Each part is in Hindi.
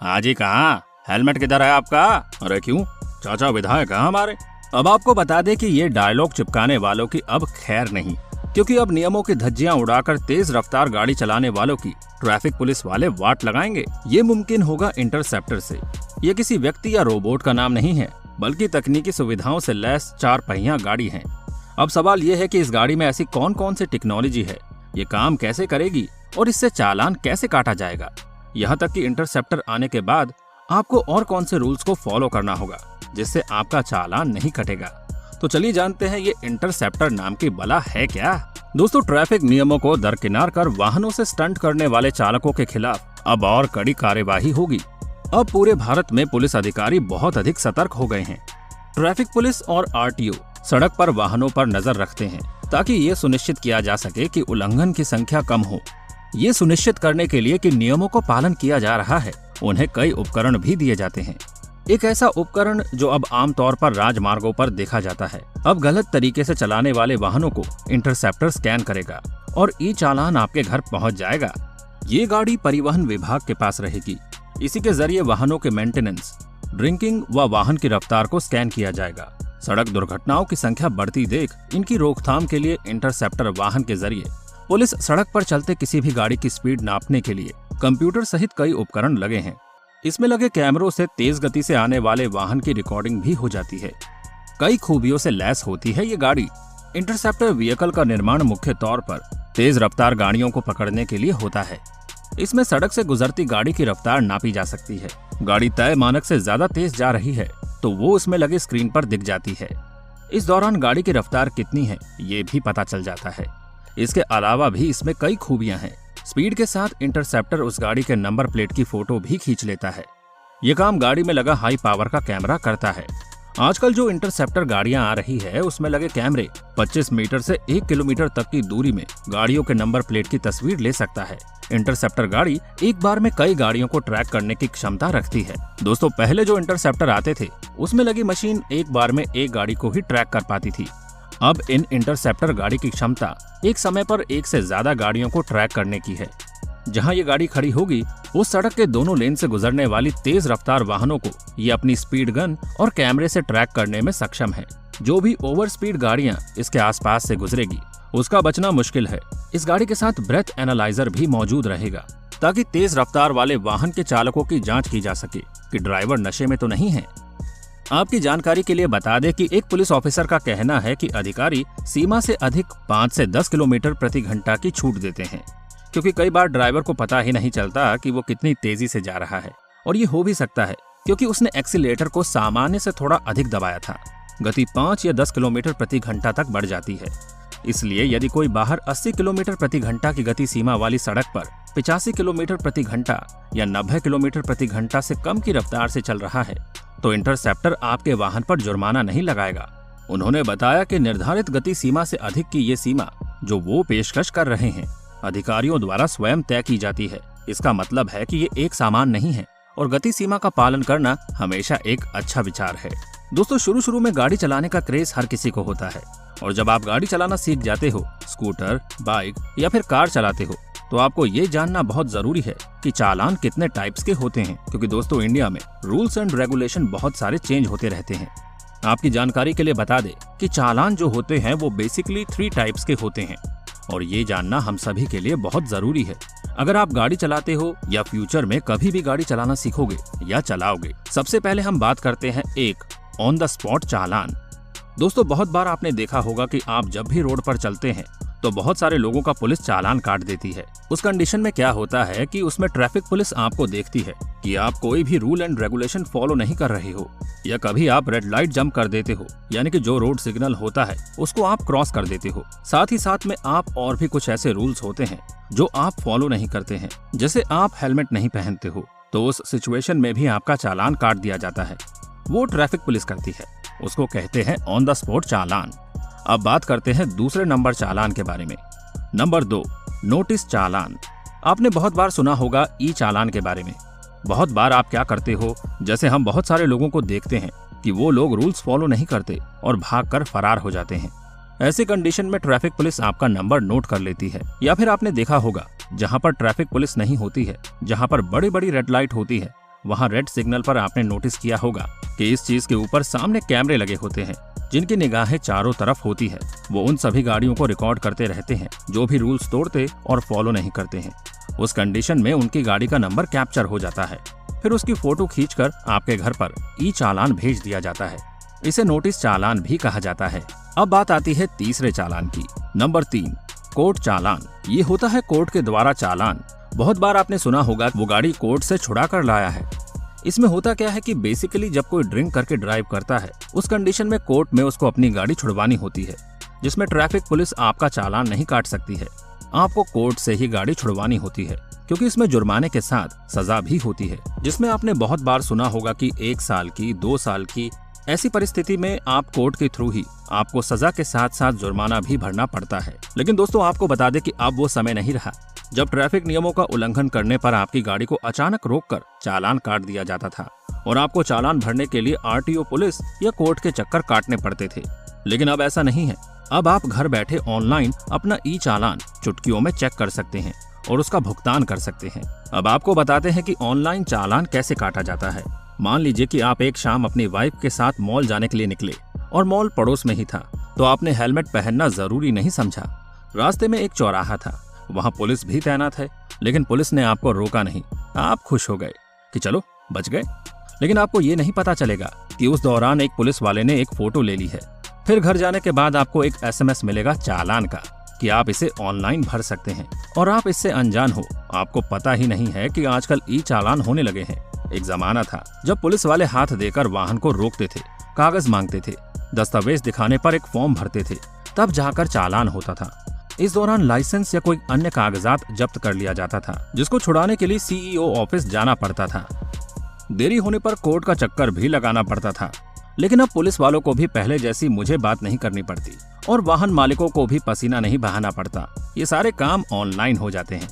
हाँ जी, कहाँ? हेलमेट किधर है आपका? अरे क्यों, चाचा विधायक है हमारे। अब आपको बता दे कि ये डायलॉग चिपकाने वालों की अब खैर नहीं, क्योंकि अब नियमों की धज्जियां उड़ाकर तेज रफ्तार गाड़ी चलाने वालों की ट्रैफिक पुलिस वाले वाट लगाएंगे। ये मुमकिन होगा इंटरसेप्टर से। ये किसी व्यक्ति या रोबोट का नाम नहीं है, बल्कि तकनीकी सुविधाओं से लैस 4 पहिया गाड़ी है। अब सवाल ये है कि इस गाड़ी में ऐसी कौन कौन सी टेक्नोलॉजी है, ये काम कैसे करेगी और इससे चालान कैसे काटा जाएगा। यहाँ तक कि इंटरसेप्टर आने के बाद आपको और कौन से रूल्स को फॉलो करना होगा जिससे आपका चालान नहीं कटेगा। तो चलिए जानते हैं ये इंटरसेप्टर नाम की बला है क्या। दोस्तों, ट्रैफिक नियमों को दरकिनार कर वाहनों से स्टंट करने वाले चालकों के खिलाफ अब और कड़ी कार्यवाही होगी। अब पूरे भारत में पुलिस अधिकारी बहुत अधिक सतर्क हो गए हैं। ट्रैफिक पुलिस और आरटीओ सड़क पर वाहनों पर नजर रखते हैं ताकि ये सुनिश्चित किया जा सके कि उल्लंघन की संख्या कम हो। ये सुनिश्चित करने के लिए कि नियमों को पालन किया जा रहा है, उन्हें कई उपकरण भी दिए जाते हैं। एक ऐसा उपकरण जो अब आमतौर पर राजमार्गों पर देखा जाता है, अब गलत तरीके से चलाने वाले वाहनों को इंटरसेप्टर स्कैन करेगा और ई चालान आपके घर पहुंच जाएगा। ये गाड़ी परिवहन विभाग के पास रहेगी। इसी के जरिए वाहनों के मेंटेनेंस, ड्रिंकिंग व वाहन की रफ्तार को स्कैन किया जाएगा। सड़क दुर्घटनाओं की संख्या बढ़ती देख इनकी रोकथाम के लिए इंटरसेप्टर वाहन के जरिए पुलिस सड़क पर चलते किसी भी गाड़ी की स्पीड नापने के लिए कंप्यूटर सहित कई उपकरण लगे हैं। इसमें लगे कैमरों से तेज गति से आने वाले वाहन की रिकॉर्डिंग भी हो जाती है। कई खूबियों से लैस होती है ये गाड़ी। इंटरसेप्टर व्हीकल का निर्माण मुख्य तौर पर तेज रफ्तार गाड़ियों को पकड़ने के लिए होता है। इसमें सड़क से गुजरती गाड़ी की रफ्तार नापी जा सकती है। गाड़ी तय मानक से ज्यादा तेज जा रही है तो वो इसमें लगे स्क्रीन पर दिख जाती है। इस दौरान गाड़ी की रफ्तार कितनी है ये भी पता चल जाता है। इसके अलावा भी इसमें कई खूबियां हैं। स्पीड के साथ इंटरसेप्टर उस गाड़ी के नंबर प्लेट की फोटो भी खींच लेता है। ये काम गाड़ी में लगा हाई पावर का कैमरा करता है। आजकल जो इंटरसेप्टर गाड़ियां आ रही है उसमें लगे कैमरे 25 मीटर से 1 किलोमीटर तक की दूरी में गाड़ियों के नंबर प्लेट की तस्वीर ले सकता है। इंटरसेप्टर गाड़ी एक बार में कई गाड़ियों को ट्रैक करने की क्षमता रखती है। दोस्तों, पहले जो इंटरसेप्टर आते थे उसमें लगी मशीन एक बार में एक गाड़ी को ही ट्रैक कर पाती थी। अब इन इंटरसेप्टर गाड़ी की क्षमता एक समय पर एक से ज्यादा गाड़ियों को ट्रैक करने की है। जहां ये गाड़ी खड़ी होगी उस सड़क के दोनों लेन से गुजरने वाली तेज रफ्तार वाहनों को ये अपनी स्पीड गन और कैमरे से ट्रैक करने में सक्षम है। जो भी ओवर स्पीड गाड़ियां इसके आसपास से गुजरेगी उसका बचना मुश्किल है। इस गाड़ी के साथ ब्रेथ एनालाइजर भी मौजूद रहेगा ताकि तेज रफ्तार वाले वाहन के चालकों की जांच की जा सके कि ड्राइवर नशे में तो नहीं है। आपकी जानकारी के लिए बता दें कि एक पुलिस ऑफिसर का कहना है कि अधिकारी सीमा से अधिक 5 से 10 किलोमीटर प्रति घंटा की छूट देते हैं, क्योंकि कई बार ड्राइवर को पता ही नहीं चलता कि वो कितनी तेजी से जा रहा है। और ये हो भी सकता है क्योंकि उसने एक्सीलेटर को सामान्य से थोड़ा अधिक दबाया था। गति 5 या 10 किलोमीटर प्रति घंटा तक बढ़ जाती है। इसलिए यदि कोई बाहर 80 किलोमीटर प्रति घंटा की गति सीमा वाली सड़क पर 85 किलोमीटर प्रति घंटा या 90 किलोमीटर प्रति घंटा से कम की रफ्तार से चल रहा है तो इंटरसेप्टर आपके वाहन पर जुर्माना नहीं लगाएगा। उन्होंने बताया कि निर्धारित गति सीमा से अधिक की ये सीमा जो वो पेशकश कर रहे हैं अधिकारियों द्वारा स्वयं तय की जाती है। इसका मतलब है कि ये एक सामान नहीं है और गति सीमा का पालन करना हमेशा एक अच्छा विचार है। दोस्तों, शुरू में गाड़ी चलाने का क्रेज हर किसी को होता है और जब आप गाड़ी चलाना सीख जाते हो, स्कूटर, बाइक या फिर कार चलाते हो, तो आपको ये जानना बहुत जरूरी है कि चालान कितने टाइप्स के होते हैं, क्योंकि दोस्तों इंडिया में रूल्स एंड रेगुलेशन बहुत सारे चेंज होते रहते हैं। आपकी जानकारी के लिए बता दें कि चालान जो होते हैं वो बेसिकली 3 टाइप्स के होते हैं और ये जानना हम सभी के लिए बहुत जरूरी है अगर आप गाड़ी चलाते हो या फ्यूचर में कभी भी गाड़ी चलाना सीखोगे या चलाओगे। सबसे पहले हम बात करते हैं एक ऑन द स्पॉट चालान। दोस्तों, बहुत बार आपने देखा होगा कि आप जब भी रोड पर चलते हैं तो बहुत सारे लोगों का पुलिस चालान काट देती है। उस कंडीशन में क्या होता है कि उसमें ट्रैफिक पुलिस आपको देखती है कि आप कोई भी रूल एंड रेगुलेशन फॉलो नहीं कर रहे हो या कभी आप रेड लाइट जंप कर देते हो, यानी कि जो रोड सिग्नल होता है उसको आप क्रॉस कर देते हो। साथ ही साथ में आप और भी कुछ ऐसे रूल्स होते हैं जो आप फॉलो नहीं करते हैं, जैसे आप हेलमेट नहीं पहनते हो, तो उस सिचुएशन में भी आपका चालान काट दिया जाता है। वो ट्रैफिक पुलिस करती है, उसको कहते हैं ऑन द स्पॉट चालान। अब बात करते हैं दूसरे नंबर चालान के बारे में। नंबर 2, नोटिस चालान। आपने बहुत बार सुना होगा ई चालान के बारे में। बहुत बार आप क्या करते हो, जैसे हम बहुत सारे लोगों को देखते हैं कि वो लोग रूल्स फॉलो नहीं करते और भागकर फरार हो जाते हैं। ऐसी कंडीशन में ट्रैफिक पुलिस आपका नंबर नोट कर लेती है। या फिर आपने देखा होगा जहां पर ट्रैफिक पुलिस नहीं होती है, जहां पर बड़ी बड़ी रेड लाइट होती है, वहाँ रेड सिग्नल पर आपने नोटिस किया होगा कि इस चीज के ऊपर सामने कैमरे लगे होते हैं जिनकी निगाहें चारों तरफ होती है। वो उन सभी गाड़ियों को रिकॉर्ड करते रहते हैं जो भी रूल्स तोड़ते और फॉलो नहीं करते हैं। उस कंडीशन में उनकी गाड़ी का नंबर कैप्चर हो जाता है। फिर उसकी फोटो खींचकर आपके घर पर ई चालान भेज दिया जाता है। इसे नोटिस चालान भी कहा जाता है। अब बात आती है तीसरे चालान की। नंबर 3, कोर्ट चालान। ये होता है कोर्ट के द्वारा चालान। बहुत बार आपने सुना होगा वो गाड़ी कोर्ट से छुड़ा कर लाया है। इसमें होता क्या है कि बेसिकली जब कोई ड्रिंक करके ड्राइव करता है उस कंडीशन में कोर्ट में उसको अपनी गाड़ी छुड़वानी होती है, जिसमें ट्रैफिक पुलिस आपका चालान नहीं काट सकती है। आपको कोर्ट से ही गाड़ी छुड़वानी होती है क्योंकि इसमें जुर्माने के साथ सजा भी होती है, जिसमें आपने बहुत बार सुना होगा कि 1 साल की, 2 साल की। ऐसी परिस्थिति में आप कोर्ट के थ्रू ही आपको सजा के साथ साथ जुर्माना भी भरना पड़ता है। लेकिन दोस्तों आपको बता दें कि अब वो समय नहीं रहा जब ट्रैफिक नियमों का उल्लंघन करने पर आपकी गाड़ी को अचानक रोककर चालान काट दिया जाता था और आपको चालान भरने के लिए आरटीओ पुलिस या कोर्ट के चक्कर काटने पड़ते थे। लेकिन अब ऐसा नहीं है। अब आप घर बैठे ऑनलाइन अपना ई चालान चुटकियों में चेक कर सकते हैं और उसका भुगतान कर सकते हैं। अब आपको बताते हैं कि ऑनलाइन चालान कैसे काटा जाता है। मान लीजिए कि आप एक शाम अपनी वाइफ के साथ मॉल जाने के लिए निकले और मॉल पड़ोस में ही था, तो आपने हेलमेट पहनना जरूरी नहीं समझा। रास्ते में एक चौराहा था, वहाँ पुलिस भी तैनात है, लेकिन पुलिस ने आपको रोका नहीं। आप खुश हो गए कि चलो बच गए। लेकिन आपको ये नहीं पता चलेगा कि उस दौरान एक पुलिस वाले ने एक फोटो ले ली है। फिर घर जाने के बाद आपको एक SMS मिलेगा चालान का कि आप इसे ऑनलाइन भर सकते हैं और आप इससे अनजान हो। आपको पता ही नहीं है कि आजकल ई चालान होने लगे हैं। एक जमाना था जब पुलिस वाले हाथ देकर वाहन को रोकते थे, कागज मांगते थे, दस्तावेज दिखाने पर एक फॉर्म भरते थे, तब जाकर चालान होता था। इस दौरान लाइसेंस या कोई अन्य कागजात जब्त कर लिया जाता था, जिसको छुड़ाने के लिए CEO ऑफिस जाना पड़ता था। देरी होने पर कोर्ट का चक्कर भी लगाना पड़ता था। लेकिन अब पुलिस वालों को भी पहले जैसी मुझे बात नहीं करनी पड़ती और वाहन मालिकों को भी पसीना नहीं बहाना पड़ता। ये सारे काम ऑनलाइन हो जाते हैं।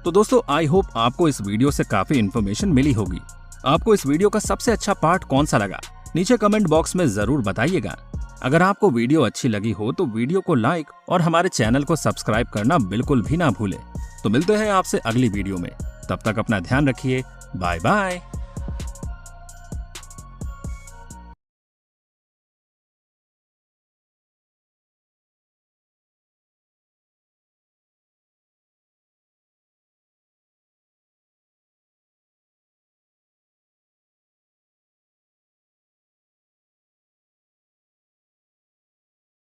तो दोस्तों आई होप आपको इस वीडियो से काफी इन्फॉर्मेशन मिली होगी। आपको इस वीडियो का सबसे अच्छा पार्ट कौन सा लगा, नीचे कमेंट बॉक्स में जरूर बताइएगा। अगर आपको वीडियो अच्छी लगी हो तो वीडियो को लाइक और हमारे चैनल को सब्सक्राइब करना बिल्कुल भी ना भूलें। तो मिलते हैं आपसे अगली वीडियो में। तब तक अपना ध्यान रखिए। Bye bye.